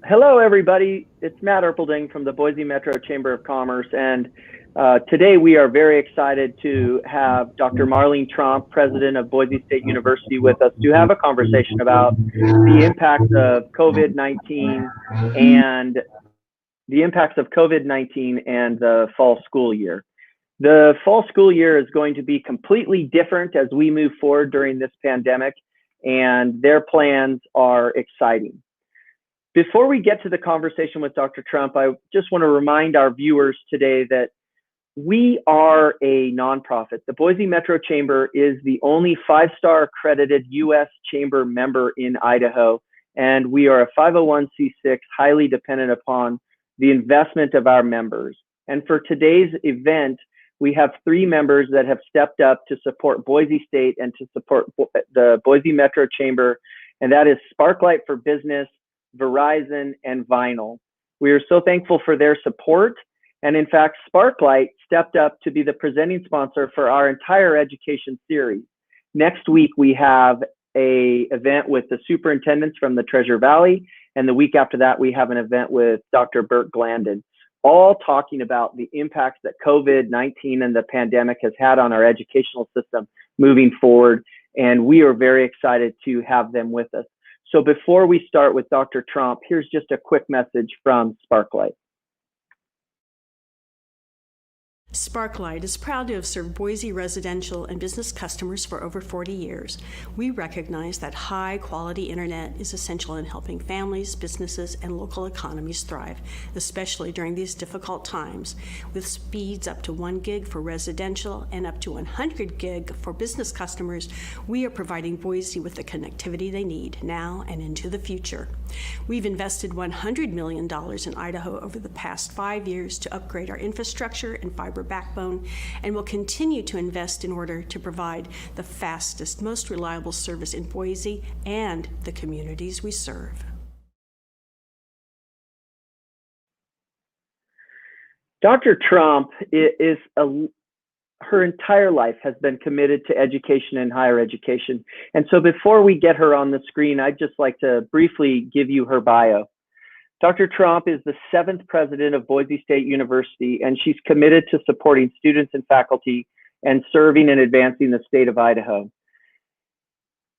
Hello, everybody. It's Matt Erpelding from the Boise Metro Chamber of Commerce, and today we are very excited to have Dr. Marlene Tromp, President of Boise State University, with us to have a conversation about the impact of COVID-19 and the fall school year. The fall school year is going to be completely different as we move forward during this pandemic, and their plans are exciting. Before we get to the conversation with Dr. Tromp, I just want to remind our viewers today that we are a nonprofit. The Boise Metro Chamber is the only five-star accredited U.S. Chamber member in Idaho, and we are a 501c6 highly dependent upon the investment of our members. And for today's event, we have three members that have stepped up to support Boise State and to support the Boise Metro Chamber, and that is Sparklight for Business, Verizon, and Vinyl. We are so thankful for their support. And in fact, Sparklight stepped up to be the presenting sponsor for our entire education series. Next week, we have an event with the superintendents from the Treasure Valley. And the week after that, we have an event with Dr. Burt Glandon, all talking about the impacts that COVID-19 and the pandemic has had on our educational system moving forward. And we are very excited to have them with us. So before we start with Dr. Tromp, here's just a quick message from Sparklight. Sparklight is proud to have served Boise residential and business customers for over 40 years. We recognize that high-quality internet is essential in helping families, businesses, and local economies thrive, especially during these difficult times. With speeds up to 1 gig for residential and up to 100 gig for business customers, we are providing Boise with the connectivity they need now and into the future. We've invested $100 million in Idaho over the past 5 years to upgrade our infrastructure and fiber backbone, and will continue to invest in order to provide the fastest, most reliable service in Boise and the communities we serve. Dr. Tromp her entire life has been committed to education and higher education. And so before we get her on the screen, I'd just like to briefly give you her bio. Dr. Tromp is the 7th president of Boise State University, and she's committed to supporting students and faculty and serving and advancing the state of Idaho.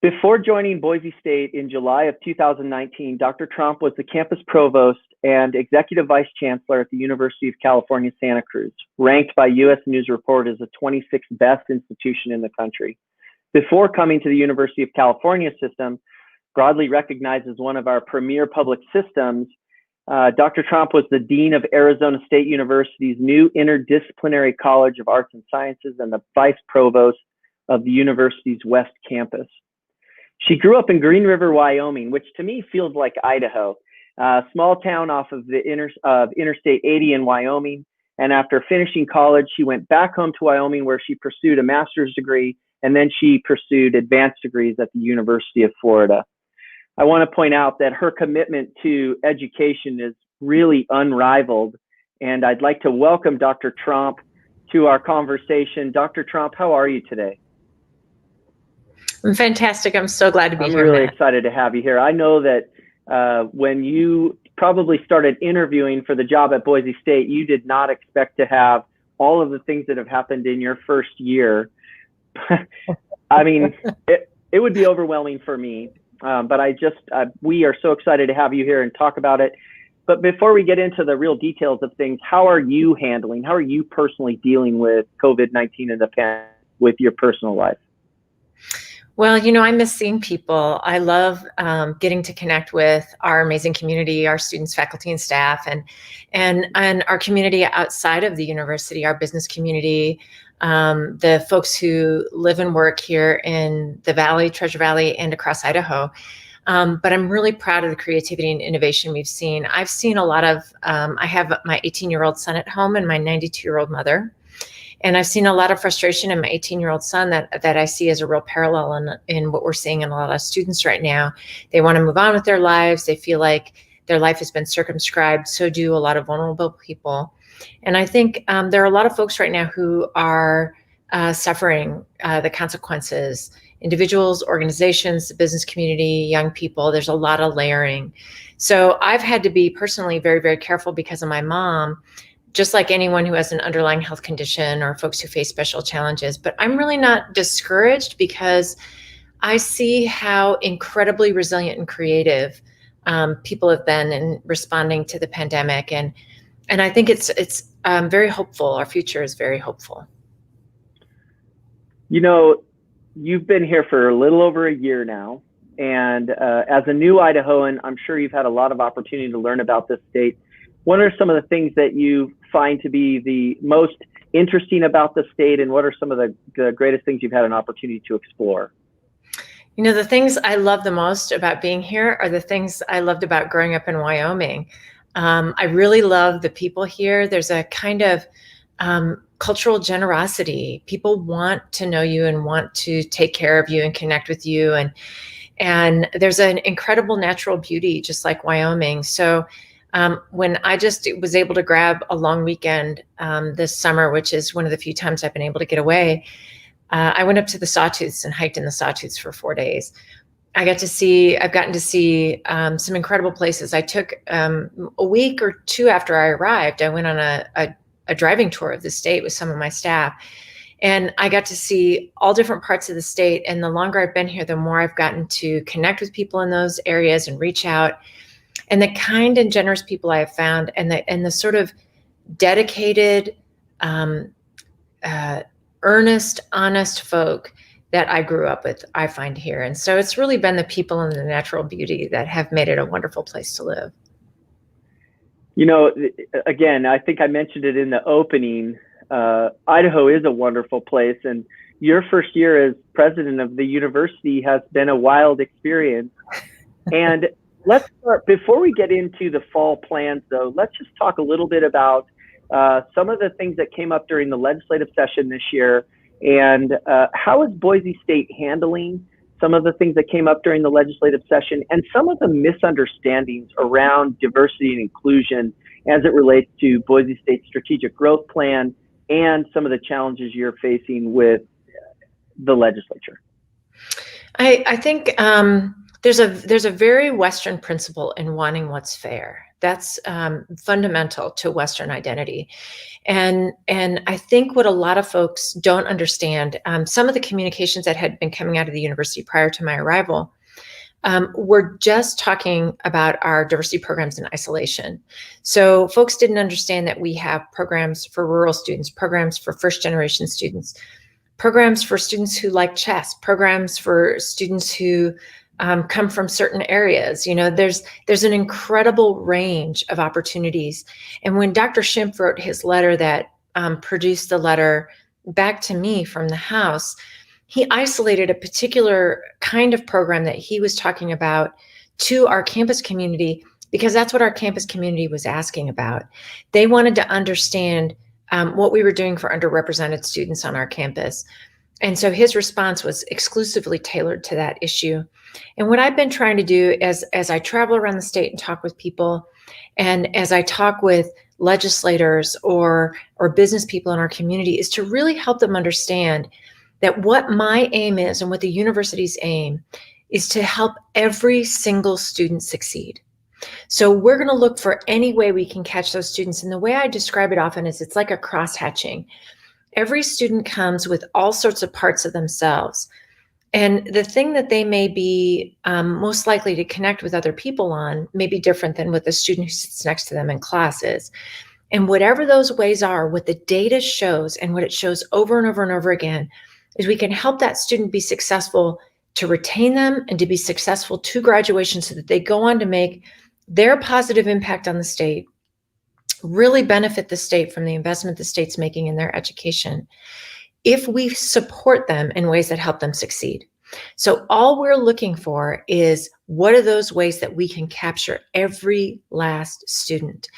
Before joining Boise State in July of 2019, Dr. Tromp was the campus provost and executive vice chancellor at the University of California, Santa Cruz, ranked by U.S. News Report as the 26th best institution in the country. Before coming to the University of California system, broadly recognized as one of our premier public systems, Dr. Tromp was the dean of Arizona State University's new Interdisciplinary College of Arts and Sciences and the vice provost of the university's West Campus. She grew up in Green River, Wyoming, which to me feels like Idaho, a small town off of the Interstate 80 in Wyoming. And after finishing college, she went back home to Wyoming, where she pursued a master's degree, and then she pursued advanced degrees at the University of Florida. I want to point out that her commitment to education is really unrivaled, and I'd like to welcome Dr. Tromp to our conversation. Dr. Tromp, how are you today? I'm fantastic. I'm so glad to be here. I'm really excited to have you here. I know that when you probably started interviewing for the job at Boise State, you did not expect to have all of the things that have happened in your first year. I mean, it would be overwhelming for me. But we are so excited to have you here and talk about it. But before we get into the real details of things, how are you personally dealing with COVID-19 and the pandemic with your personal life? Well, I miss seeing people. I love getting to connect with our amazing community, our students, faculty, and staff, and our community outside of the university, our business community, the folks who live and work here in the Valley, Treasure Valley, and across Idaho. But I'm really proud of the creativity and innovation we've seen. I've seen a lot of, I have my 18-year-old son at home and my 92-year-old mother. And I've seen a lot of frustration in my 18-year-old son that I see as a real parallel in what we're seeing in a lot of students right now. They want to move on with their lives. They feel like their life has been circumscribed. So do a lot of vulnerable people. And I think there are a lot of folks right now who are suffering the consequences individuals, organizations, the business community, young people. There's a lot of layering. So I've had to be personally very, very careful because of my mom, just like anyone who has an underlying health condition or folks who face special challenges. But I'm really not discouraged because I see how incredibly resilient and creative people have been in responding to the pandemic. And I think it's very hopeful. Our future is very hopeful. You know, you've been here for a little over a year now. And as a new Idahoan, I'm sure you've had a lot of opportunity to learn about this state. What are some of the things that you find to be the most interesting about the state, and what are some of the greatest things you've had an opportunity to explore? You know, the things I love the most about being here are the things I loved about growing up in Wyoming. I really love the people here. There's a kind of cultural generosity. People want to know you and want to take care of you and connect with you. And there's an incredible natural beauty, just like Wyoming. So when I just was able to grab a long weekend this summer, which is one of the few times I've been able to get away, I went up to the Sawtooths and hiked in the Sawtooths for 4 days. I've gotten to see some incredible places. I took a week or two after I arrived, I went on a driving tour of the state with some of my staff. And I got to see all different parts of the state. And the longer I've been here, the more I've gotten to connect with people in those areas and reach out. And the kind and generous people I have found, and the sort of dedicated, earnest, honest folk that I grew up with, I find here. And so it's really been the people and the natural beauty that have made it a wonderful place to live. You know, again, I think I mentioned it in the opening. Idaho is a wonderful place, and your first year as president of the university has been a wild experience. And let's start, before we get into the fall plans though, let's just talk a little bit about some of the things that came up during the legislative session this year, and how is Boise State handling some of the things that came up during the legislative session and some of the misunderstandings around diversity and inclusion as it relates to Boise State's strategic growth plan and some of the challenges you're facing with the legislature? I think there's a very Western principle in wanting what's fair. That's fundamental to Western identity. And I think what a lot of folks don't understand, some of the communications that had been coming out of the university prior to my arrival, were just talking about our diversity programs in isolation. So folks didn't understand that we have programs for rural students, programs for first generation students, programs for students who like chess, programs for students who come from certain areas. You know, there's an incredible range of opportunities. And when Dr. Schimpf wrote his letter that produced the letter back to me from the House, he isolated a particular kind of program that he was talking about to our campus community, because that's what our campus community was asking about. They wanted to understand what we were doing for underrepresented students on our campus. And so his response was exclusively tailored to that issue. And what I've been trying to do as I travel around the state and talk with people, and as I talk with legislators or business people in our community, is to really help them understand that what my aim is and what the university's aim is to help every single student succeed. So we're going to look for any way we can catch those students. And the way I describe it often is it's like a cross-hatching. Every student comes with all sorts of parts of themselves. And the thing that they may be most likely to connect with other people on may be different than what the student who sits next to them in class is. And whatever those ways are, what the data shows, and what it shows over and over and over again, is we can help that student be successful, to retain them, and to be successful to graduation, so that they go on to make their positive impact on the state, really benefit the state from the investment the state's making in their education, if we support them in ways that help them succeed. So all we're looking for is, what are those ways that we can capture every last student?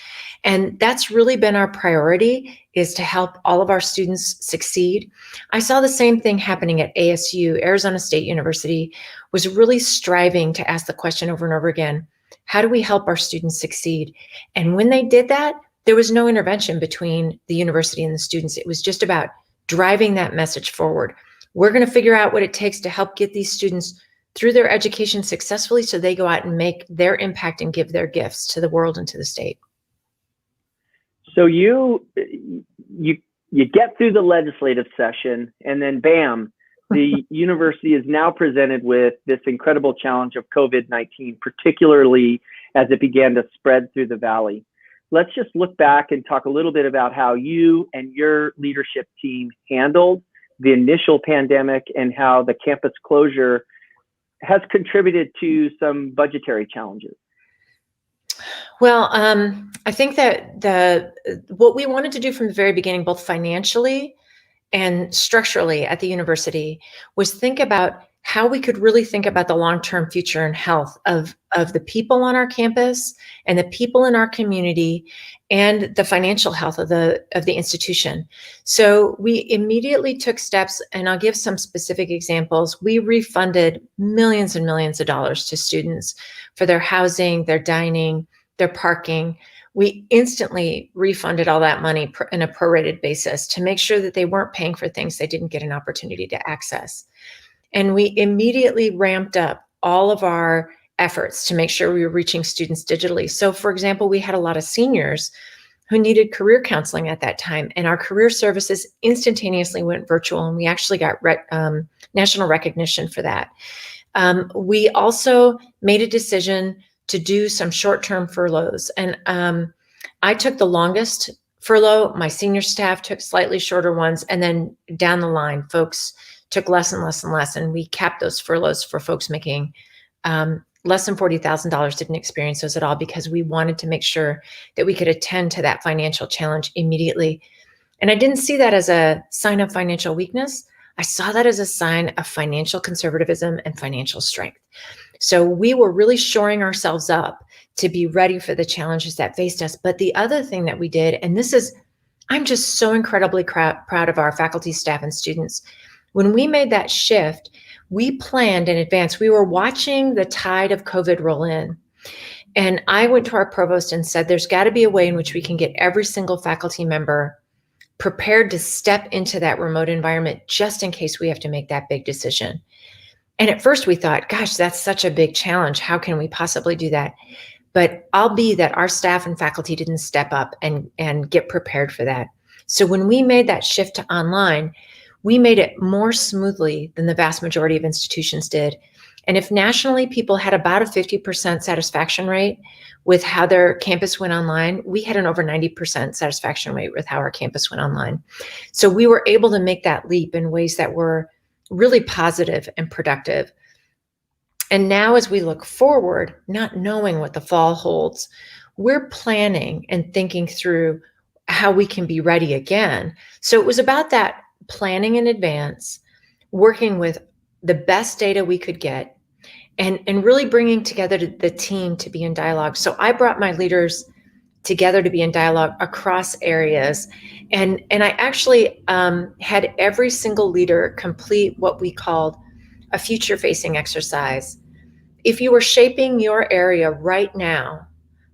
And that's really been our priority, is to help all of our students succeed. I saw the same thing happening at ASU. Arizona State University was really striving to ask the question over and over again, how do we help our students succeed? And when they did that, there was no intervention between the university and the students. It was just about driving that message forward. We're going to figure out what it takes to help get these students through their education successfully so they go out and make their impact and give their gifts to the world and to the state. So you get through the legislative session, and then bam, the university is now presented with this incredible challenge of COVID-19, particularly as it began to spread through the valley. Let's just look back and talk a little bit about how you and your leadership team handled the initial pandemic and how the campus closure has contributed to some budgetary challenges. Well, I think that what we wanted to do from the very beginning, both financially and structurally at the university, was think about how we could really think about the long-term future and health of the people on our campus and the people in our community and the financial health of the institution. So we immediately took steps, and I'll give some specific examples. We refunded millions and millions of dollars to students for their housing, their dining, their parking. We instantly refunded all that money in a prorated basis to make sure that they weren't paying for things they didn't get an opportunity to access. And we immediately ramped up all of our efforts to make sure we were reaching students digitally. So for example, we had a lot of seniors who needed career counseling at that time, and our career services instantaneously went virtual, and we actually got national recognition for that. We also made a decision to do some short-term furloughs, and I took the longest furlough. My senior staff took slightly shorter ones, and then down the line, folks took less and less and less, and we capped those furloughs for folks making less than $40,000 didn't experience those at all, because we wanted to make sure that we could attend to that financial challenge immediately. And I didn't see that as a sign of financial weakness. I saw that as a sign of financial conservatism and financial strength. So we were really shoring ourselves up to be ready for the challenges that faced us. But the other thing that we did, and this is, I'm just so incredibly proud of our faculty, staff, and students. When we made that shift, we planned in advance. We were watching the tide of COVID roll in. And I went to our provost and said, there's got to be a way in which we can get every single faculty member prepared to step into that remote environment just in case we have to make that big decision. And at first we thought, gosh, that's such a big challenge. How can we possibly do that? But I'll be that our staff and faculty didn't step up and get prepared for that. So when we made that shift to online, we made it more smoothly than the vast majority of institutions did. And if nationally people had about a 50% satisfaction rate with how their campus went online, we had an over 90% satisfaction rate with how our campus went online. So we were able to make that leap in ways that were really positive and productive. And now as we look forward, not knowing what the fall holds, we're planning and thinking through how we can be ready again. So it was about that planning in advance, working with the best data we could get, and really bringing together the team to be in dialogue. So I brought my leaders together to be in dialogue across areas. And I actually had every single leader complete what we called a future-facing exercise. If you were shaping your area right now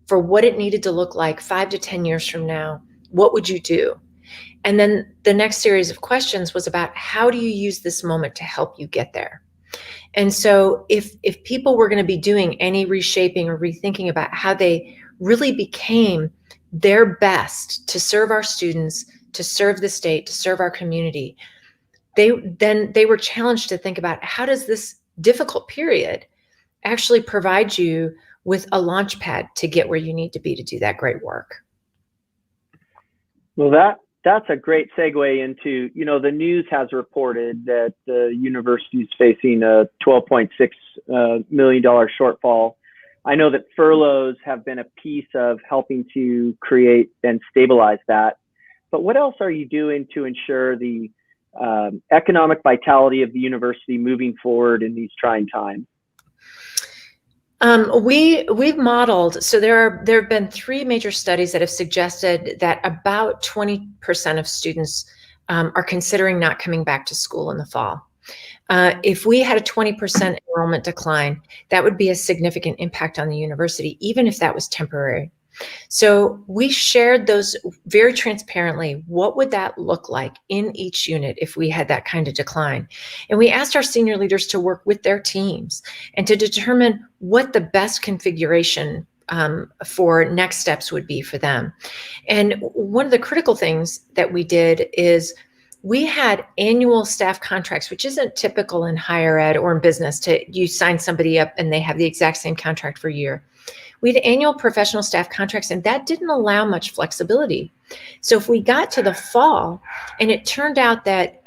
for what it needed to look like 5 to 10 years from now, what would you do? And then the next series of questions was about how do you use this moment to help you get there? And so if people were going to be doing any reshaping or rethinking about how they really became their best to serve our students, to serve the state, to serve our community, they were challenged to think about how does this difficult period actually provide you with a launch pad to get where you need to be to do that great work. Well, that's a great segue into, the news has reported that the university is facing a $12.6 million shortfall. I know that furloughs have been a piece of helping to create and stabilize that. But what else are you doing to ensure the economic vitality of the university moving forward in these trying times? We've modeled, so there have been 3 major studies that have suggested that about 20% of students are considering not coming back to school in the fall. If we had a 20% enrollment decline, that would be a significant impact on the university, even if that was temporary. So we shared those very transparently. What would that look like in each unit if we had that kind of decline? And we asked our senior leaders to work with their teams and to determine what the best configuration for next steps would be for them. And one of the critical things that we did is we had annual staff contracts, which isn't typical in higher ed or in business you sign somebody up and they have the exact same contract for a year. We had annual professional staff contracts, and that didn't allow much flexibility. So if we got to the fall and it turned out that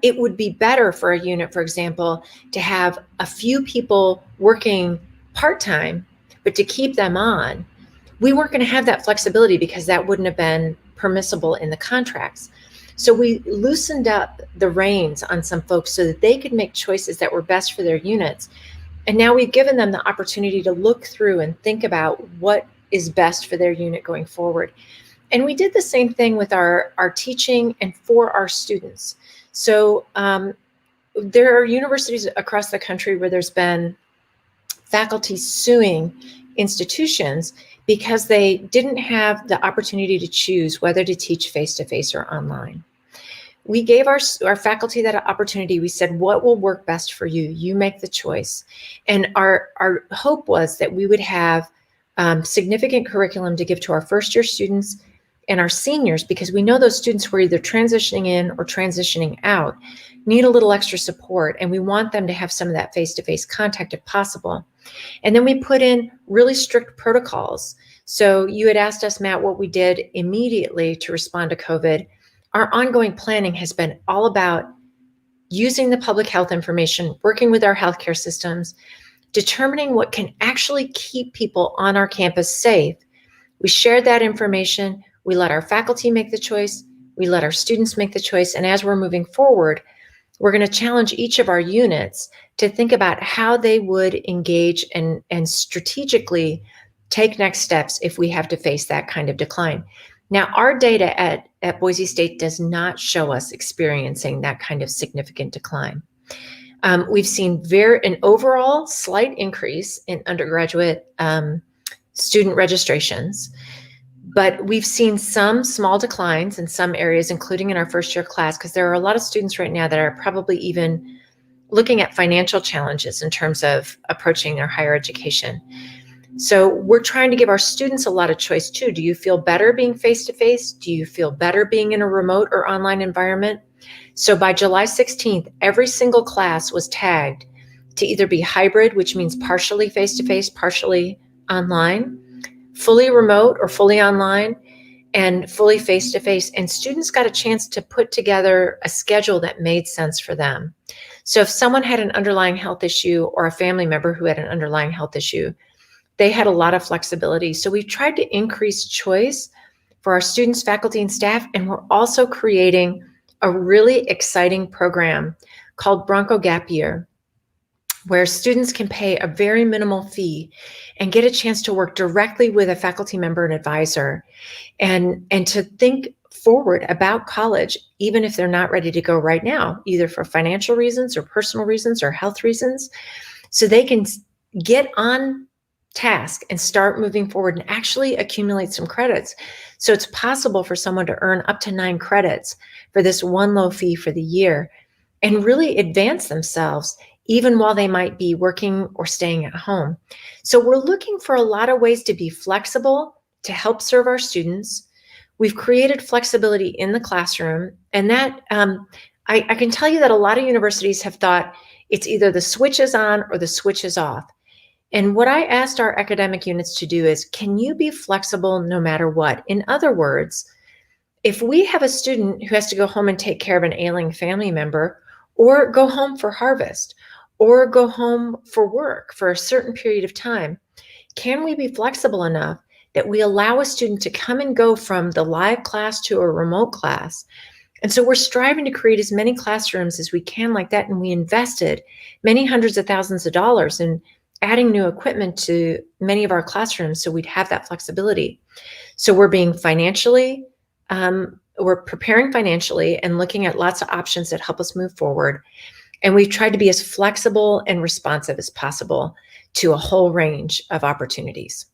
it would be better for a unit, for example, to have a few people working part-time, but to keep them on, we weren't going to have that flexibility because that wouldn't have been permissible in the contracts. So we loosened up the reins on some folks so that they could make choices that were best for their units. And now we've given them the opportunity to look through and think about what is best for their unit going forward. And we did the same thing with our teaching and for our students. So there are universities across the country where there's been faculty suing institutions because they didn't have the opportunity to choose whether to teach face-to-face or online. We gave our faculty that opportunity. We said, what will work best for you? You make the choice. And our hope was that we would have significant curriculum to give to our first year students and our seniors, because we know those students who are either transitioning in or transitioning out need a little extra support, and we want them to have some of that face-to-face contact if possible. And then we put in really strict protocols. So you had asked us, Matt, what we did immediately to respond to COVID. Our ongoing planning has been all about using the public health information, working with our healthcare systems, determining what can actually keep people on our campus safe. We shared that information. We let our faculty make the choice. We let our students make the choice. And as we're moving forward, we're going to challenge each of our units to think about how they would engage and strategically take next steps if we have to face that kind of decline. Now, our data at Boise State does not show us experiencing that kind of significant decline. We've seen an overall slight increase in undergraduate student registrations, but we've seen some small declines in some areas, including in our first year class, because there are a lot of students right now that are probably even looking at financial challenges in terms of approaching their higher education. So we're trying to give our students a lot of choice too. Do you feel better being face-to-face? Do you feel better being in a remote or online environment? So by July 16th, every single class was tagged to either be hybrid, which means partially face-to-face, partially online, fully remote or fully online, and fully face-to-face. And students got a chance to put together a schedule that made sense for them. So if someone had an underlying health issue or a family member who had an underlying health issue, they had a lot of flexibility. So we've tried to increase choice for our students, faculty, and staff. And we're also creating a really exciting program called Bronco Gap Year, where students can pay a very minimal fee and get a chance to work directly with a faculty member and advisor and to think forward about college, even if they're not ready to go right now, either for financial reasons or personal reasons or health reasons, so they can get on task and start moving forward and actually accumulate some credits. So it's possible for someone to earn up to 9 credits for this one low fee for the year and really advance themselves even while they might be working or staying at home. So we're looking for a lot of ways to be flexible to help serve our students. We've created flexibility in the classroom, and that I can tell you that a lot of universities have thought it's either the switch is on or the switch is off. And what I asked our academic units to do is, can you be flexible no matter what? In other words, if we have a student who has to go home and take care of an ailing family member, or go home for harvest, or go home for work for a certain period of time, can we be flexible enough that we allow a student to come and go from the live class to a remote class? And so we're striving to create as many classrooms as we can like that. And we invested many hundreds of thousands of dollars in adding new equipment to many of our classrooms so we'd have that flexibility. So we're being financially, we're preparing financially and looking at lots of options that help us move forward. And we've tried to be as flexible and responsive as possible to a whole range of opportunities.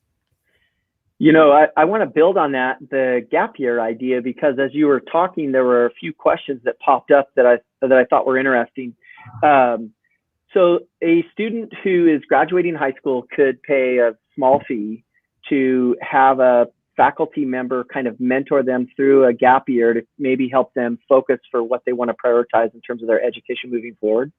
I want to build on the gap year idea, because as you were talking, there were a few questions that popped up that I thought were interesting. So a student who is graduating high school could pay a small fee to have a faculty member kind of mentor them through a gap year to maybe help them focus for what they want to prioritize in terms of their education moving forward.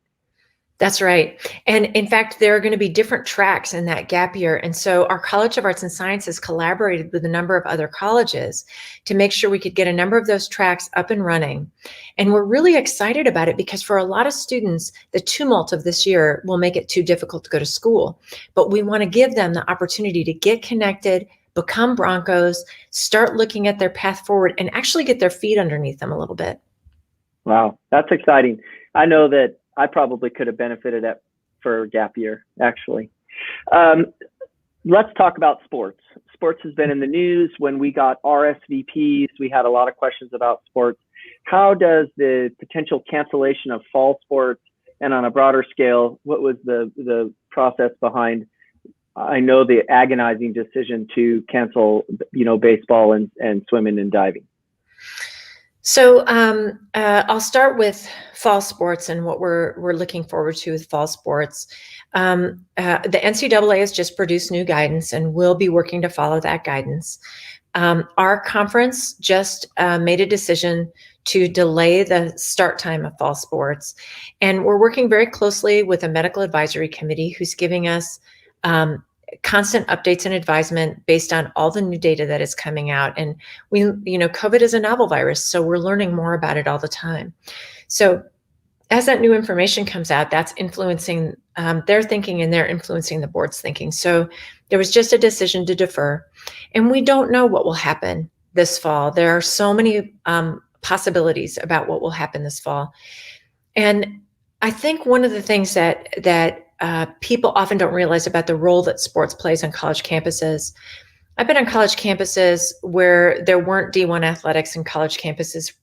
That's right. And in fact, there are going to be different tracks in that gap year. And so our College of Arts and Sciences collaborated with a number of other colleges to make sure we could get a number of those tracks up and running. And we're really excited about it because for a lot of students, the tumult of this year will make it too difficult to go to school. But we want to give them the opportunity to get connected, become Broncos, start looking at their path forward, and actually get their feet underneath them a little bit. Wow, that's exciting. I know that I probably could have benefited for gap year, actually. Let's talk about sports. Sports has been in the news. When we got RSVPs, we had a lot of questions about sports. How does the potential cancellation of fall sports, and on a broader scale, what was the process behind, I know, the agonizing decision to cancel, baseball and swimming and diving? So I'll start with fall sports and what we're looking forward to with fall sports. The NCAA has just produced new guidance, and we'll be working to follow that guidance. Our conference just made a decision to delay the start time of fall sports, and we're working very closely with a medical advisory committee who's giving us constant updates and advisement based on all the new data that is coming out. And COVID is a novel virus, so we're learning more about it all the time. So as that new information comes out, that's influencing their thinking, and they're influencing the board's thinking. So there was just a decision to defer, and we don't know what will happen this fall. There are so many possibilities about what will happen this fall. And I think one of the things that people often don't realize about the role that sports plays on college campuses. I've been on college campuses where there weren't D1 athletics and college campuses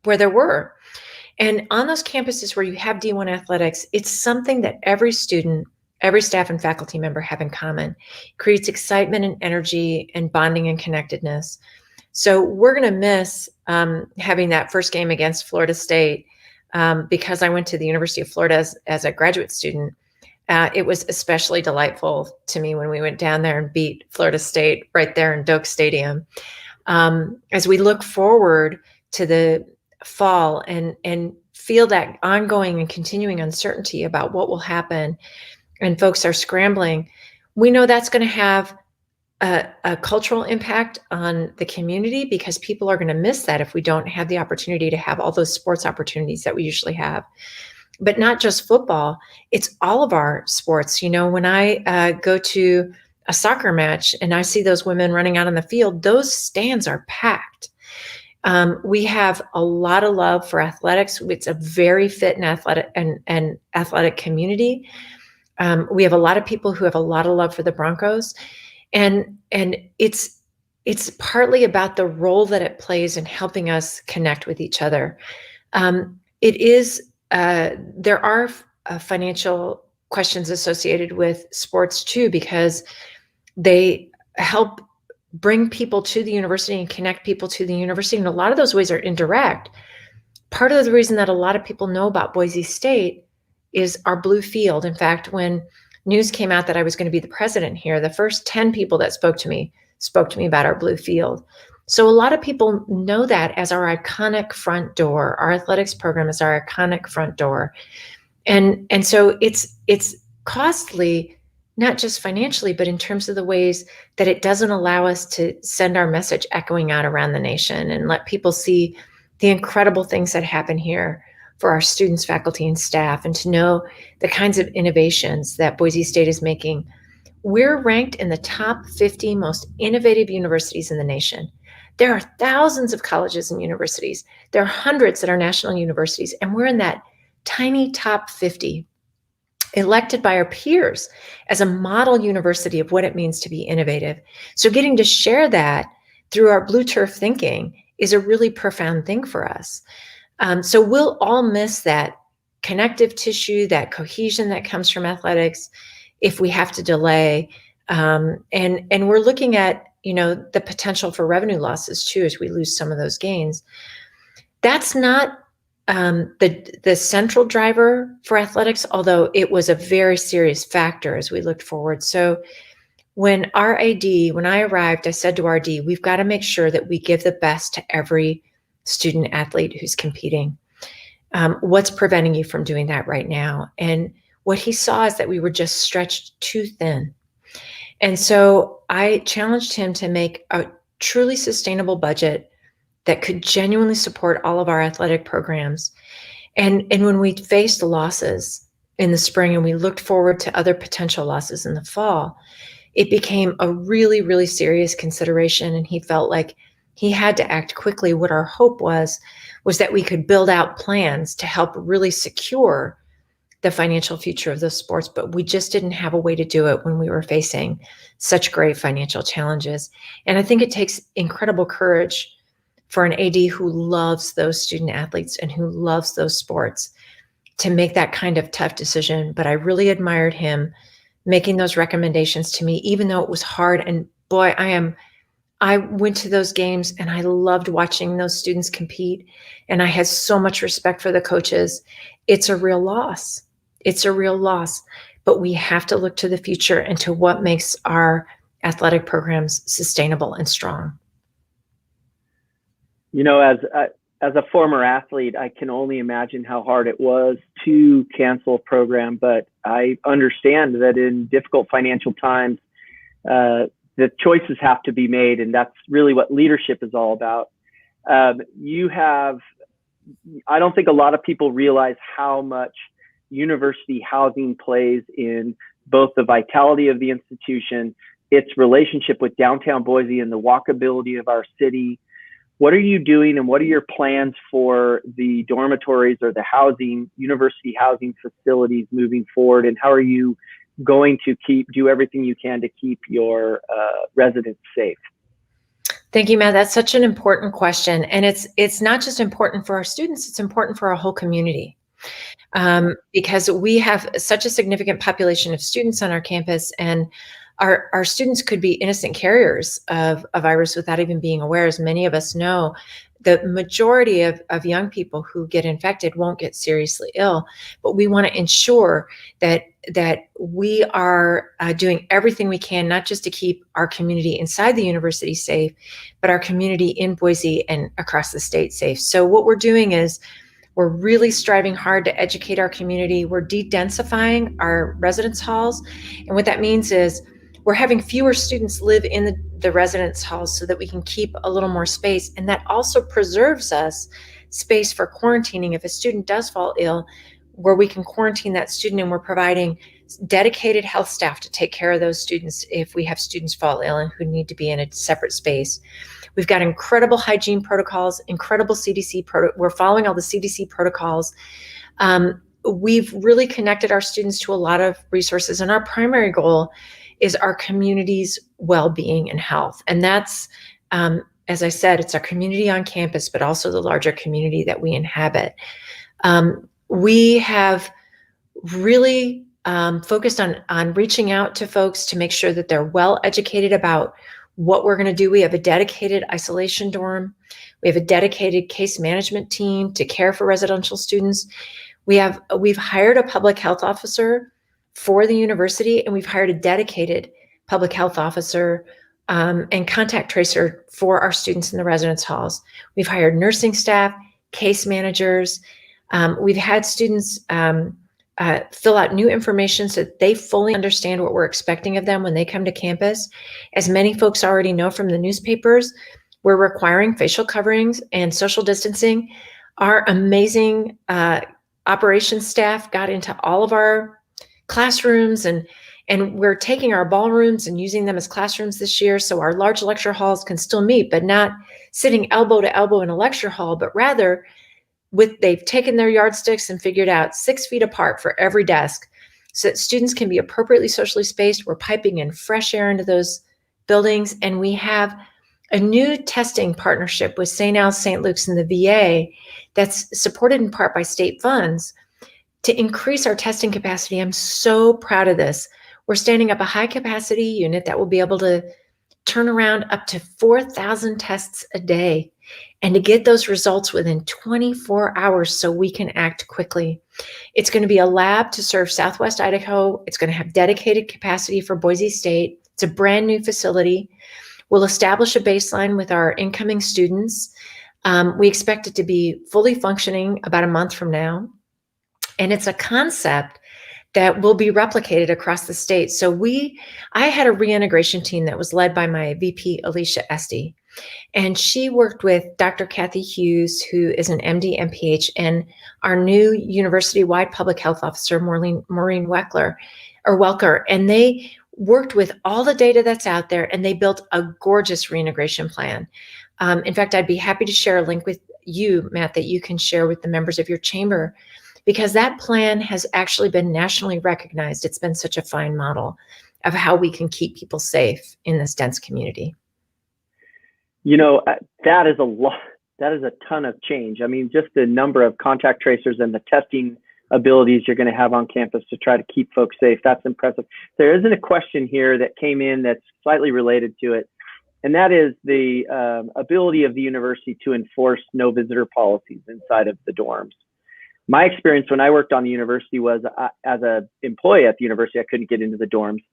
where there were. And on those campuses where you have D1 athletics, it's something that every student, every staff and faculty member have in common. It creates excitement and energy and bonding and connectedness. So we're going to miss having that first game against Florida State because I went to the University of Florida as a graduate student. It was especially delightful to me when we went down there and beat Florida State right there in Doak Stadium. As we look forward to the fall and feel that ongoing and continuing uncertainty about what will happen, and folks are scrambling, we know that's going to have a cultural impact on the community, because people are going to miss that if we don't have the opportunity to have all those sports opportunities that we usually have. But not just football, it's all of our sports. When I go to a soccer match and I see those women running out on the field, those stands are packed. We have a lot of love for athletics. It's a very fit and athletic community. We have a lot of people who have a lot of love for the Broncos, and it's partly about the role that it plays in helping us connect with each other. There are financial questions associated with sports too, because they help bring people to the university and connect people to the university. And a lot of those ways are indirect. Part of the reason that a lot of people know about Boise State is our blue field. In fact, when news came out that I was going to be the president here, the first 10 people that spoke to me about our blue field. So a lot of people know that as our iconic front door. Our athletics program is our iconic front door. And so it's costly, not just financially, but in terms of the ways that it doesn't allow us to send our message echoing out around the nation and let people see the incredible things that happen here for our students, faculty, and staff, and to know the kinds of innovations that Boise State is making. We're ranked in the top 50 most innovative universities in the nation. There are thousands of colleges and universities. There are hundreds that are national universities, and we're in that tiny top 50, elected by our peers as a model university of what it means to be innovative. So getting to share that through our blue turf thinking is a really profound thing for us. So we'll all miss that connective tissue, that cohesion that comes from athletics if we have to delay. And we're looking at the potential for revenue losses too, as we lose some of those gains. That's not the central driver for athletics, although it was a very serious factor as we looked forward. So when I arrived, I said to our AD, we've got to make sure that we give the best to every student athlete who's competing. What's preventing you from doing that right now? And what he saw is that we were just stretched too thin. And so I challenged him to make a truly sustainable budget that could genuinely support all of our athletic programs. And when we faced the losses in the spring and we looked forward to other potential losses in the fall, it became a really, really serious consideration. And he felt like he had to act quickly. What our hope was that we could build out plans to help really secure the financial future of those sports, but we just didn't have a way to do it when we were facing such great financial challenges. And I think it takes incredible courage for an AD who loves those student athletes and who loves those sports to make that kind of tough decision. But I really admired him making those recommendations to me, even though it was hard. And boy, I went to those games and I loved watching those students compete. And I had so much respect for the coaches. It's a real loss. It's a real loss, but we have to look to the future and to what makes our athletic programs sustainable and strong. As a former athlete, I can only imagine how hard it was to cancel a program, but I understand that in difficult financial times, the choices have to be made, and that's really what leadership is all about. I don't think a lot of people realize how much university housing plays in both the vitality of the institution, its relationship with downtown Boise and the walkability of our city. What are you doing and what are your plans for the dormitories or the university housing facilities moving forward? And how are you going to do everything you can to keep your residents safe? Thank you, Matt. That's such an important question. And it's not just important for our students, it's important for our whole community. Because we have such a significant population of students on our campus, and our students could be innocent carriers of a virus without even being aware. As many of us know, the majority of young people who get infected won't get seriously ill, but we want to ensure that we are doing everything we can, not just to keep our community inside the university safe, but our community in Boise and across the state safe. So what we're doing is we're really striving hard to educate our community. We're de-densifying our residence halls. And what that means is we're having fewer students live in the residence halls so that we can keep a little more space. And that also preserves us space for quarantining if a student does fall ill, where we can quarantine that student, and we're providing dedicated health staff to take care of those students if we have students fall ill and who need to be in a separate space. We've got incredible hygiene protocols, incredible CDC we're following all the CDC protocols. We've really connected our students to a lot of resources, and our primary goal is our community's well-being and health. And that's, as I said, it's our community on campus, but also the larger community that we inhabit. We have really focused on reaching out to folks to make sure that they're well educated about what we're going to do. We have a dedicated isolation dorm. We have a dedicated case management team to care for residential students. We've hired a public health officer for the university, and we've hired a dedicated public health officer and contact tracer for our students in the residence halls. We've hired nursing staff, case managers. We've had students fill out new information so that they fully understand what we're expecting of them when they come to campus. As many folks already know from the newspapers, we're requiring facial coverings and social distancing. Our amazing operations staff got into all of our classrooms, and we're taking our ballrooms and using them as classrooms this year. So our large lecture halls can still meet, but not sitting elbow to elbow in a lecture hall, but rather they've taken their yardsticks and figured out 6 feet apart for every desk so that students can be appropriately socially spaced. We're piping in fresh air into those buildings. And we have a new testing partnership with St. Al's, St. Luke's, and the VA that's supported in part by state funds to increase our testing capacity. I'm so proud of this. We're standing up a high capacity unit that will be able to turn around up to 4,000 tests a day and to get those results within 24 hours so we can act quickly. It's going to be a lab to serve Southwest Idaho. It's going to have dedicated capacity for Boise State. It's a brand new facility. We'll establish a baseline with our incoming students. We expect it to be fully functioning about a month from now. And it's a concept that will be replicated across the state. So I had a reintegration team that was led by my VP, Alicia Esty. And she worked with Dr. Kathy Hughes, who is an MD, MPH, and our new university-wide public health officer, Maureen Welker. And they worked with all the data that's out there, and they built a gorgeous reintegration plan. In fact, I'd be happy to share a link with you, Matt, that you can share with the members of your chamber, because that plan has actually been nationally recognized. It's been such a fine model of how we can keep people safe in this dense community. You know, that is a lot. That is a ton of change. I mean, just the number of contact tracers and the testing abilities you're going to have on campus to try to keep folks safe. That's impressive. There isn't a question here that came in that's slightly related to it, and that is the ability of the university to enforce no visitor policies inside of the dorms. My experience when I worked on the university was as an employee at the university, I couldn't get into the dorms.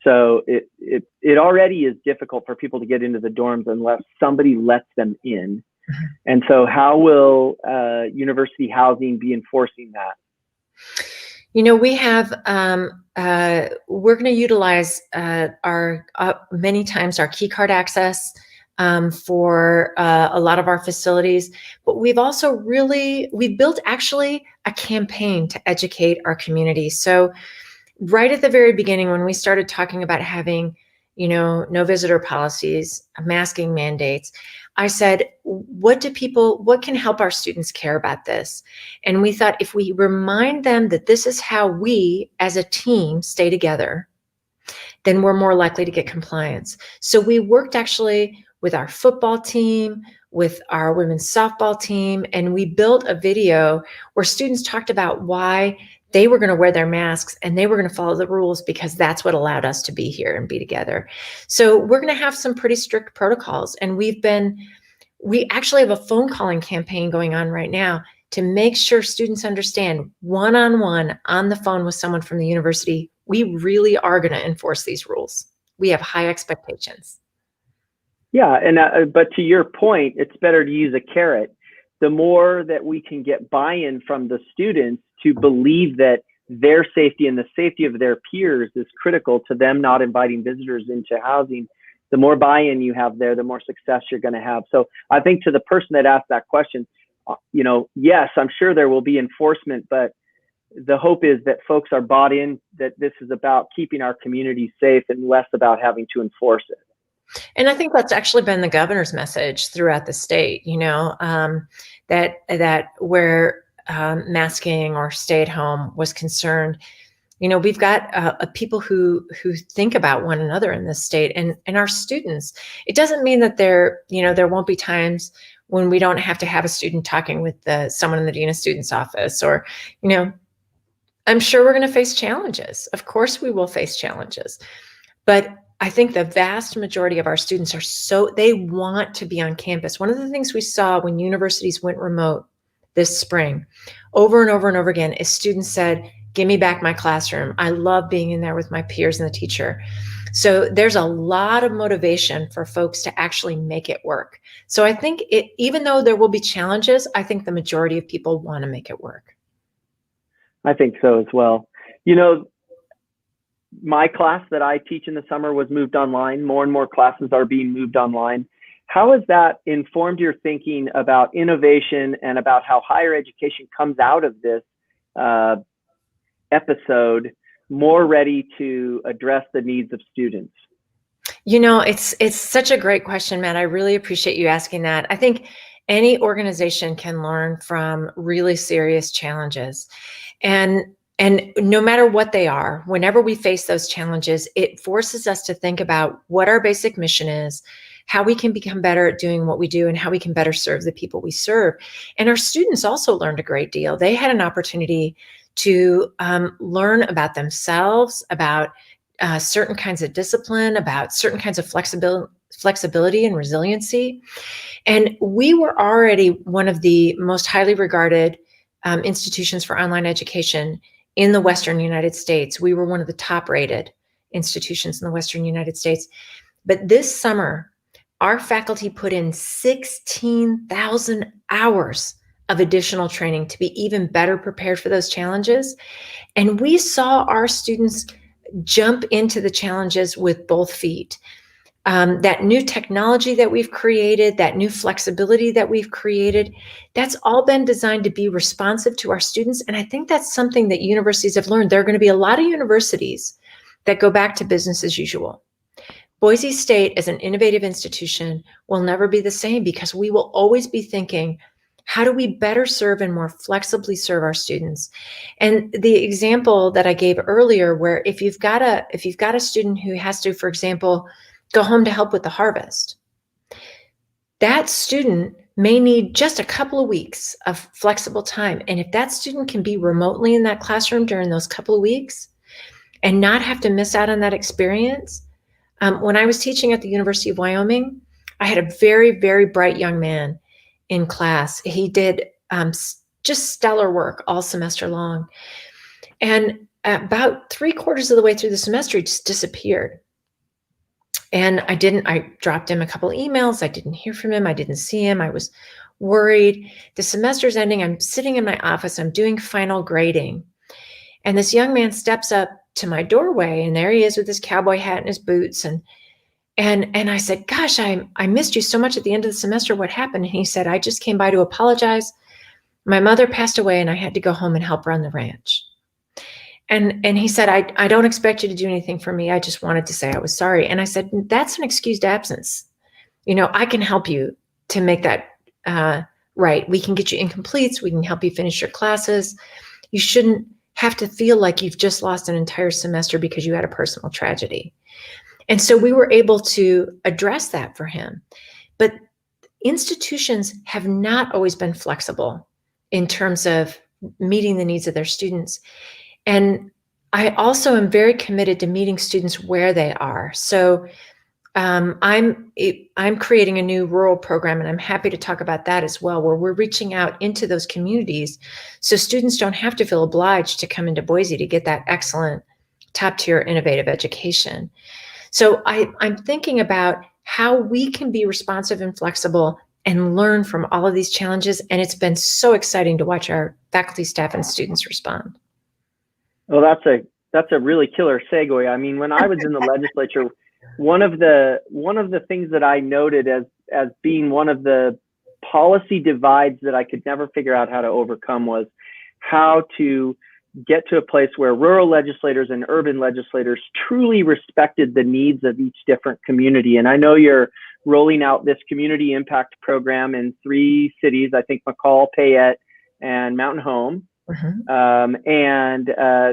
So it already is difficult for people to get into the dorms unless somebody lets them in. And so how will university housing be enforcing that? You know, we have, we're going to utilize our many times our key card access for a lot of our facilities, but we've also we've built actually a campaign to educate our community. So right at the very beginning, when we started talking about having, you know, no visitor policies, masking mandates, I said, what can help our students care about this? And we thought if we remind them that this is how we as a team stay together, then we're more likely to get compliance. So we worked actually with our football team, with our women's softball team, and we built a video where students talked about why they were going to wear their masks and they were going to follow the rules because that's what allowed us to be here and be together. So we're going to have some pretty strict protocols. And we actually have a phone calling campaign going on right now to make sure students understand one-on-one on the phone with someone from the university, we really are going to enforce these rules. We have high expectations. Yeah, and but to your point, it's better to use a carrot. The more that we can get buy-in from the students to believe that their safety and the safety of their peers is critical to them not inviting visitors into housing, the more buy-in you have there, the more success you're going to have. So I think to the person that asked that question, you know, yes, I'm sure there will be enforcement, but the hope is that folks are bought in that this is about keeping our community safe and less about having to enforce it. And I think that's actually been the governor's message throughout the state, you know, that where masking or stay at home was concerned, you know, we've got people who think about one another in this state and our students. It doesn't mean that there won't be times when we don't have to have a student talking with someone in the dean of students office, or, you know, I'm sure we're going to face challenges. Of course we will face challenges, but I think the vast majority of our students they want to be on campus. One of the things we saw when universities went remote this spring, over and over and over again, is students said, give me back my classroom. I love being in there with my peers and the teacher. So there's a lot of motivation for folks to actually make it work. So I think even though there will be challenges, I think the majority of people want to make it work. I think so as well. You know, my class that I teach in the summer was moved online. More and more classes are being moved online. How has that informed your thinking about innovation and about how higher education comes out of this episode more ready to address the needs of students? You know, it's such a great question, Matt. I really appreciate you asking that. I think any organization can learn from really serious challenges. And no matter what they are, whenever we face those challenges, it forces us to think about what our basic mission is, how we can become better at doing what we do, and how we can better serve the people we serve. And our students also learned a great deal. They had an opportunity to learn about themselves, about certain kinds of discipline, about certain kinds of flexibility and resiliency. And we were already one of the most highly regarded institutions for online education in the Western United States. We were one of the top rated institutions in the Western United States. But this summer, our faculty put in 16,000 hours of additional training to be even better prepared for those challenges. And we saw our students jump into the challenges with both feet. That new technology that we've created, that new flexibility that we've created, that's all been designed to be responsive to our students. And I think that's something that universities have learned. There are going to be a lot of universities that go back to business as usual. Boise State, as an innovative institution, will never be the same because we will always be thinking, how do we better serve and more flexibly serve our students? And the example that I gave earlier, where if you've got a student who has to, for example, go home to help with the harvest, that student may need just a couple of weeks of flexible time. And if that student can be remotely in that classroom during those couple of weeks and not have to miss out on that experience. When I was teaching at the University of Wyoming, I had a very, very bright young man in class. He did just stellar work all semester long. And about 3/4 of the way through the semester, he just disappeared. And I dropped him a couple of emails. I didn't hear from him. I didn't see him. I was worried. The semester's ending. I'm sitting in my office. I'm doing final grading. And this young man steps up to my doorway, and there he is with his cowboy hat and his boots. And I said, gosh, I missed you so much at the end of the semester. What happened? And he said, I just came by to apologize. My mother passed away and I had to go home and help run the ranch. And he said, I don't expect you to do anything for me. I just wanted to say I was sorry. And I said, that's an excused absence. I can help you to make that right. We can get you incompletes. We can help you finish your classes. You shouldn't have to feel like you've just lost an entire semester because you had a personal tragedy. And so we were able to address that for him. But institutions have not always been flexible in terms of meeting the needs of their students. And I also am very committed to meeting students where they are. So I'm creating a new rural program, and I'm happy to talk about that as well, where we're reaching out into those communities so students don't have to feel obliged to come into Boise to get that excellent top-tier innovative education. So I'm thinking about how we can be responsive and flexible and learn from all of these challenges. And it's been so exciting to watch our faculty, staff, and students respond. Well, that's a really killer segue. I mean, when I was in the legislature, one of the things that I noted as being one of the policy divides that I could never figure out how to overcome was how to get to a place where rural legislators and urban legislators truly respected the needs of each different community. And I know you're rolling out this community impact program in 3 cities, I think McCall, Payette, and Mountain Home. And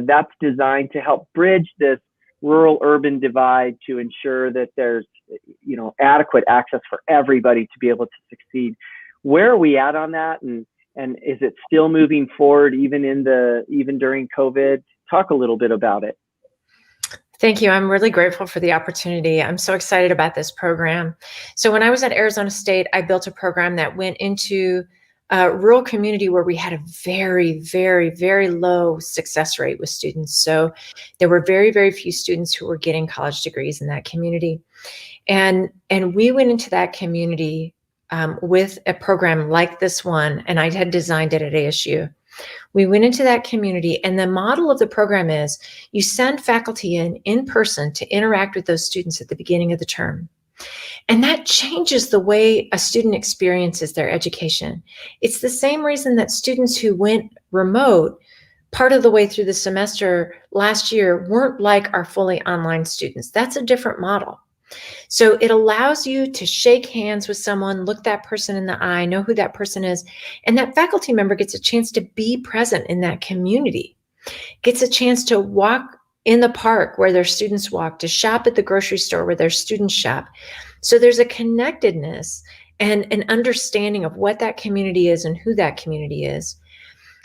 that's designed to help bridge this rural-urban divide to ensure that there's, adequate access for everybody to be able to succeed. Where are we at on that? And is it still moving forward even during COVID? Talk a little bit about it. Thank you. I'm really grateful for the opportunity. I'm so excited about this program. So when I was at Arizona State, I built a program that went into a rural community where we had a very, very, very low success rate with students. So there were very, very few students who were getting college degrees in that community. And we went into that community with a program like this one, and I had designed it at ASU. We went into that community, and the model of the program is you send faculty in person to interact with those students at the beginning of the term. And that changes the way a student experiences their education. It's the same reason that students who went remote part of the way through the semester last year weren't like our fully online students. That's a different model. So it allows you to shake hands with someone, look that person in the eye, know who that person is, and that faculty member gets a chance to be present in that community, gets a chance to walk in the park where their students walk, to shop at the grocery store where their students shop. So there's a connectedness and an understanding of what that community is and who that community is.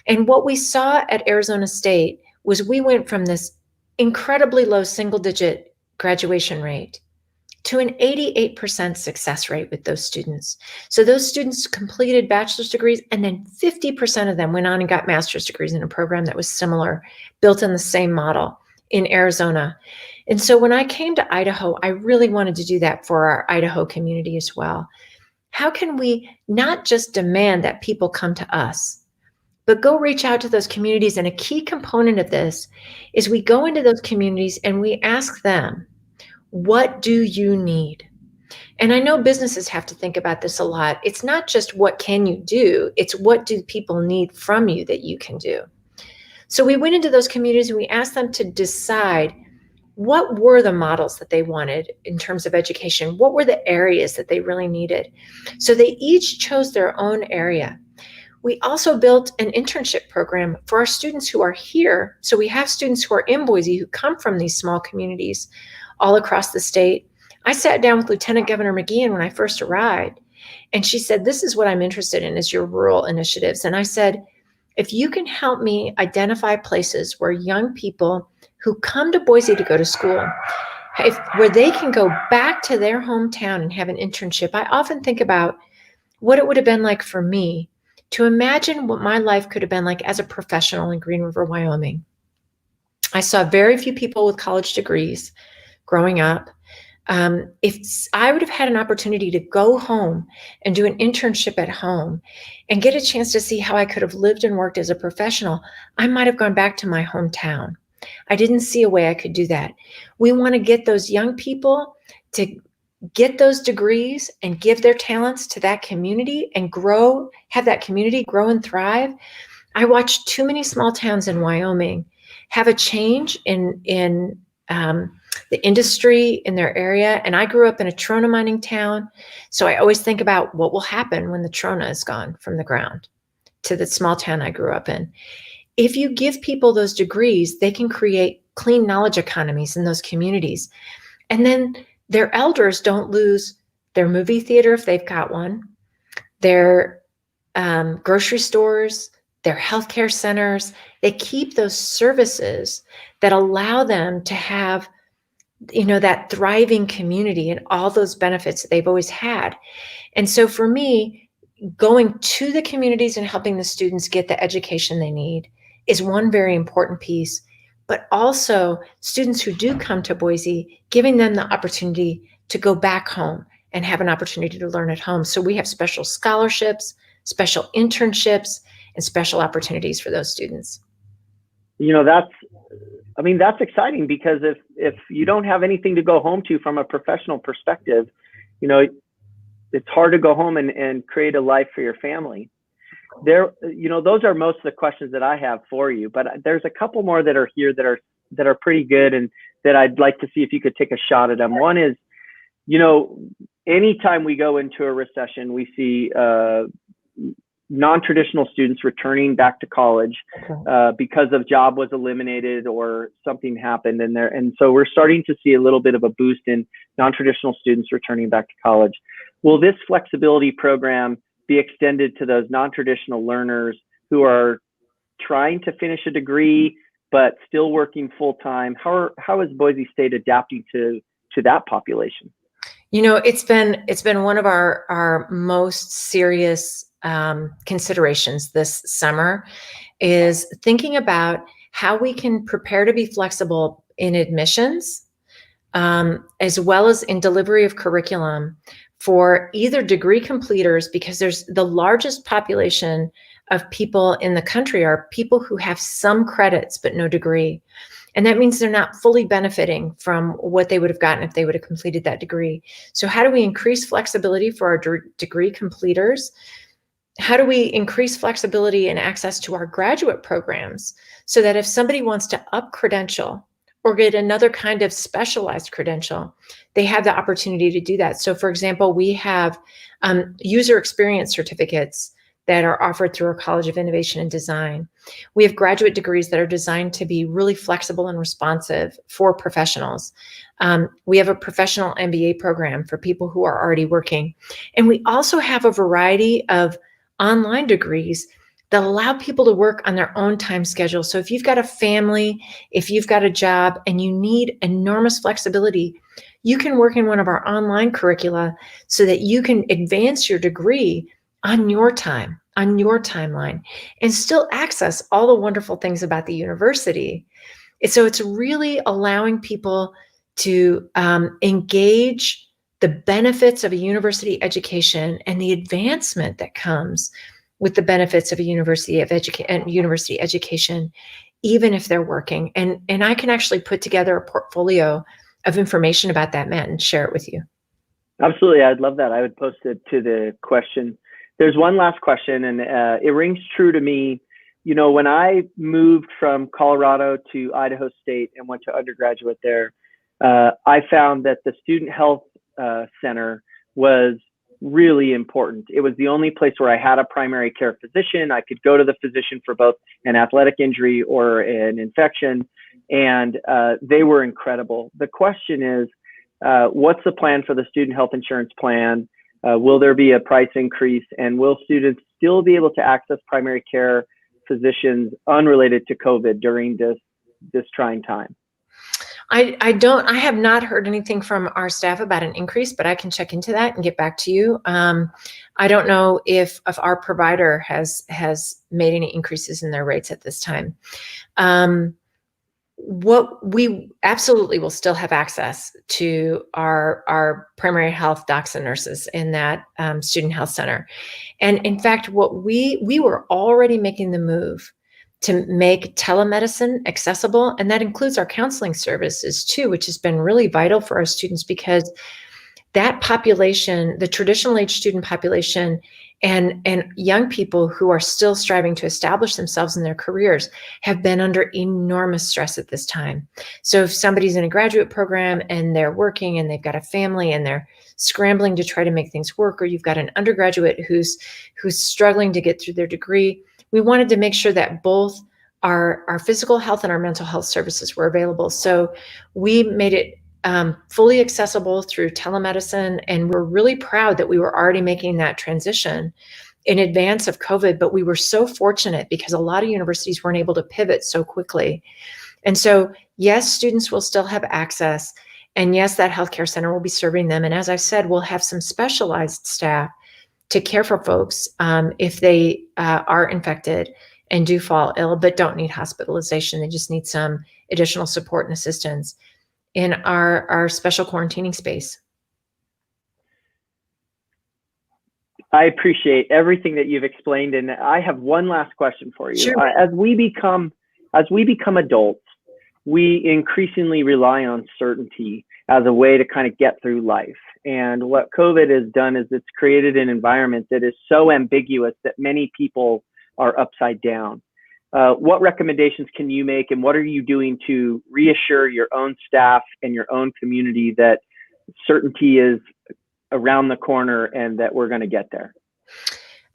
And what we saw at Arizona State was we went from this incredibly low single-digit graduation rate to an 88% success rate with those students. So those students completed bachelor's degrees, and then 50% of them went on and got master's degrees in a program that was similar, built on the same model in Arizona. And so when I came to Idaho, I really wanted to do that for our Idaho community as well. How can we not just demand that people come to us, but go reach out to those communities? And a key component of this is we go into those communities and we ask them, what do you need? And I know businesses have to think about this a lot. It's not just what can you do, it's what do people need from you that you can do. So we went into those communities and we asked them to decide what were the models that they wanted in terms of education, what were the areas that they really needed. So they each chose their own area. We also built an internship program for our students who are here. So we have students who are in Boise who come from these small communities all across the state. I sat down with Lieutenant Governor McGeehan when I first arrived, and she said, this is what I'm interested in, is your rural initiatives. And I said, if you can help me identify places where young people who come to Boise to go to school, where they can go back to their hometown and have an internship. I often think about what it would have been like for me to imagine what my life could have been like as a professional in Green River, Wyoming. I saw very few people with college degrees growing up. If I would have had an opportunity to go home and do an internship at home and get a chance to see how I could have lived and worked as a professional, I might have gone back to my hometown. I didn't see a way I could do that. We want to get those young people to get those degrees and give their talents to that community and grow, have that community grow and thrive. I watched too many small towns in Wyoming have a change in the industry in their area. And I grew up in a trona mining town. So I always think about what will happen when the trona is gone from the ground to the small town I grew up in. If you give people those degrees, they can create clean knowledge economies in those communities. And then their elders don't lose their movie theater if they've got one, their grocery stores, their healthcare centers. They keep those services that allow them to have, that thriving community and all those benefits that they've always had. And so for me, going to the communities and helping the students get the education they need is one very important piece. But also students who do come to Boise, giving them the opportunity to go back home and have an opportunity to learn at home. So we have special scholarships, special internships, and special opportunities for those students. That's exciting, because if you don't have anything to go home to from a professional perspective, it's hard to go home and create a life for your family. Those are most of the questions that I have for you, but there's a couple more that are here that are pretty good, and that I'd like to see if you could take a shot at them. One is, anytime we go into a recession, we see non-traditional students returning back to college because of job was eliminated or something happened in there. And so we're starting to see a little bit of a boost in non-traditional students returning back to college. Will this flexibility program be extended to those non-traditional learners who are trying to finish a degree but still working full-time? How is Boise State adapting to that population? It's been one of our most serious considerations this summer, is thinking about how we can prepare to be flexible in admissions, as well as in delivery of curriculum for either degree completers, because there's the largest population of people in the country are people who have some credits but no degree. And that means they're not fully benefiting from what they would have gotten if they would have completed that degree. So how do we increase flexibility for our degree completers? How do we increase flexibility and access to our graduate programs so that if somebody wants to up credential or get another kind of specialized credential, they have the opportunity to do that? So for example, we have user experience certificates that are offered through our College of Innovation and Design. We have graduate degrees that are designed to be really flexible and responsive for professionals. We have a professional MBA program for people who are already working. And we also have a variety of online degrees that allow people to work on their own time schedule. So if you've got a family, if you've got a job and you need enormous flexibility, you can work in one of our online curricula so that you can advance your degree on your time, on your timeline, and still access all the wonderful things about the university. So it's really allowing people to engage the benefits of a university education and the advancement that comes with the benefits of a university education, even if they're working. And I can actually put together a portfolio of information about that, Matt, and share it with you. Absolutely. I'd love that. I would post it to the question. There's one last question, and it rings true to me. You know, when I moved from Colorado to Idaho State and went to undergraduate there, I found that the student health center was really important. It was the only place where I had a primary care physician. I could go to the physician for both an athletic injury or an infection, and they were incredible. The question is, what's the plan for the student health insurance plan? Will there be a price increase, and will students still be able to access primary care physicians unrelated to COVID during this trying time? I have not heard anything from our staff about an increase, but I can check into that and get back to you. I don't know if our provider has made any increases in their rates at this time. What we absolutely will still have access to our primary health docs and nurses in that student health center. And in fact, what we were already making the move to make telemedicine accessible, and that includes our counseling services too, which has been really vital for our students, because that population, the traditional age student population, and young people who are still striving to establish themselves in their careers, have been under enormous stress at this time. So if somebody's in a graduate program and they're working and they've got a family and they're scrambling to try to make things work, or you've got an undergraduate who's struggling to get through their degree, we wanted to make sure that both our physical health and our mental health services were available. So we made it fully accessible through telemedicine, and we're really proud that we were already making that transition in advance of COVID, but we were so fortunate because a lot of universities weren't able to pivot so quickly. And so, yes, students will still have access, and yes, that healthcare center will be serving them. And as I said, we'll have some specialized staff to care for folks if they are infected and do fall ill, but don't need hospitalization. They just need some additional support and assistance in our special quarantining space. I appreciate everything that you've explained, and I have one last question for you. Sure. As we become adults, we increasingly rely on certainty as a way to kind of get through life. And what COVID has done is it's created an environment that is so ambiguous that many people are upside down. What recommendations can you make, and what are you doing to reassure your own staff and your own community that certainty is around the corner and that we're going to get there?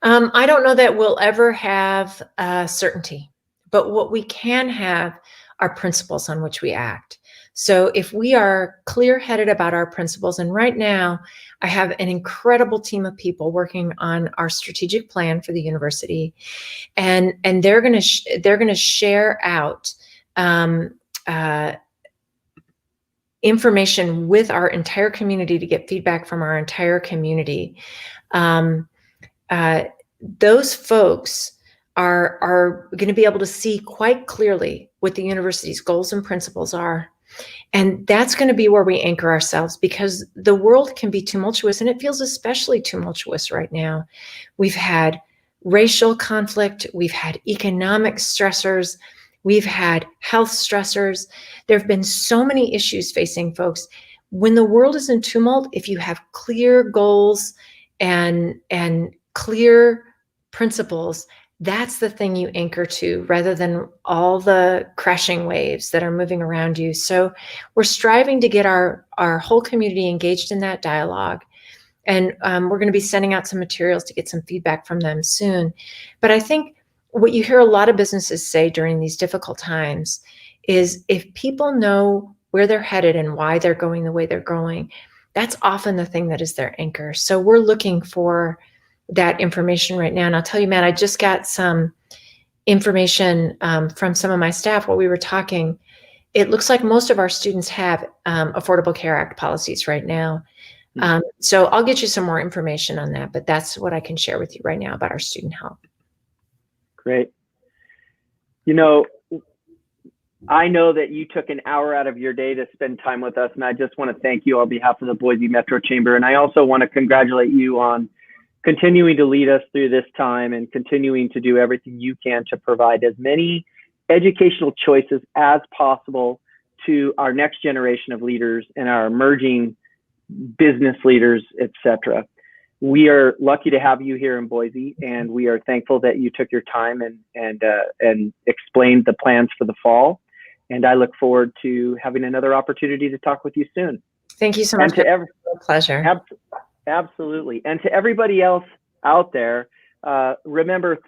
I don't know that we'll ever have certainty, but what we can have are principles on which we act. So if we are clear-headed about our principles, and right now I have an incredible team of people working on our strategic plan for the university, and they're going to share out information with our entire community to get feedback from our entire community. Those folks are going to be able to see quite clearly what the university's goals and principles are. And that's going to be where we anchor ourselves, because the world can be tumultuous, and it feels especially tumultuous right now. We've had racial conflict, we've had economic stressors, we've had health stressors. There have been so many issues facing folks. When the world is in tumult, if you have clear goals and clear principles, that's the thing you anchor to, rather than all the crashing waves that are moving around you. So we're striving to get our whole community engaged in that dialogue. And we're going to be sending out some materials to get some feedback from them soon. But I think what you hear a lot of businesses say during these difficult times is, if people know where they're headed and why they're going the way they're going, that's often the thing that is their anchor. So we're looking for that information right now. And I'll tell you, Matt, I just got some information from some of my staff while we were talking. it looks like most of our students have Affordable Care Act policies right now. So I'll get you some more information on that, but that's what I can share with you right now about our student health. Great. You know, I know that you took an hour out of your day to spend time with us, and I just want to thank you on behalf of the Boise Metro Chamber. And I also want to congratulate you on continuing to lead us through this time and continuing to do everything you can to provide as many educational choices as possible to our next generation of leaders and our emerging business leaders, etc. We are lucky to have you here in Boise, and we are thankful that you took your time and explained the plans for the fall. And I look forward to having another opportunity to talk with you soon. Thank you so much. And to every pleasure. Absolutely. And to everybody else out there, remember,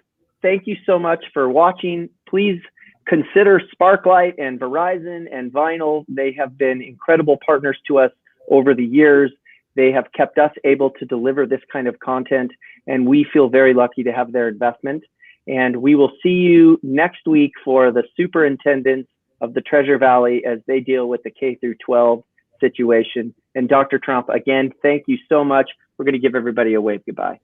thank you so much for watching. Please consider Sparklight and Verizon and Vinyl. They have been incredible partners to us over the years. They have kept us able to deliver this kind of content, and we feel very lucky to have their investment. And we will see you next week for the superintendents of the Treasure Valley as they deal with the K through 12 situation. And Dr. Tromp, again, thank you so much. We're going to give everybody a wave goodbye.